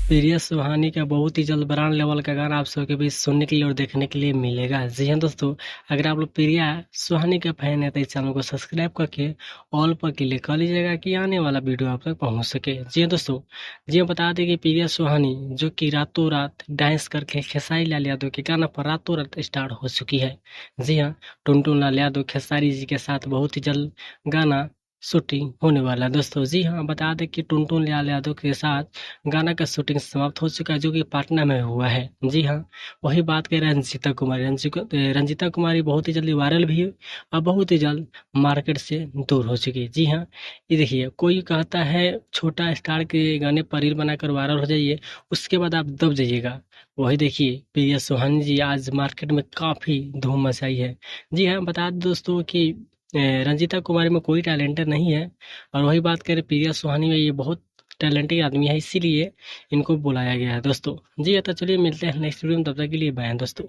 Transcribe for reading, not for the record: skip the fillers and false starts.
प्रिया सुहानी का बहुत ही जल्द ब्रांड लेवल का गाना आप सबके बीच सुनने के लिए और देखने के लिए मिलेगा। जी हाँ दोस्तों, अगर आप लोग प्रिया सुहानी का फैन है तो इस चैनल को सब्सक्राइब करके ऑल पर क्लिक कर लीजिएगा कि आने वाला वीडियो आप तक पहुंच सके। जी हाँ दोस्तों, जी हाँ बता दें कि प्रिया सुहानी जो कि रातों रात डांस करके खेसारी लाल यादव के गाना पर रातों रात स्टार्ट हो चुकी है। जी हाँ, टुनटुन लाल यादव खेसारी जी के साथ बहुत ही जल्द गाना शूटिंग होने वाला है दोस्तों। जी हाँ, बता दें कि टुनटुन लाल यादव के साथ गाना का शूटिंग समाप्त हो चुका है, जो कि पटना में हुआ है। जी हाँ, वही बात करें रंजीता कुमारी। रंजीता कुमारी बहुत ही जल्दी वायरल भी है और बहुत ही जल्द मार्केट से दूर हो चुकी है। जी हाँ, ये देखिए, कोई कहता है छोटा स्टार के गाने पर रील बनाकर वायरल हो जाइए, उसके बाद आप दब जाइएगा। वही देखिए, प्रिया सुहानी जी आज मार्केट में काफी धूम मचाई है। जी हाँ, बता दें दोस्तों कि रंजीता कुमारी में कोई टैलेंटर नहीं है, और वही बात करें प्रिया सुहानी में, ये बहुत टैलेंटेड आदमी है, इसीलिए इनको बुलाया गया है दोस्तों। जी तो चलिए मिलते हैं नेक्स्ट वीडियो में, तब तक के लिए बाय दोस्तों।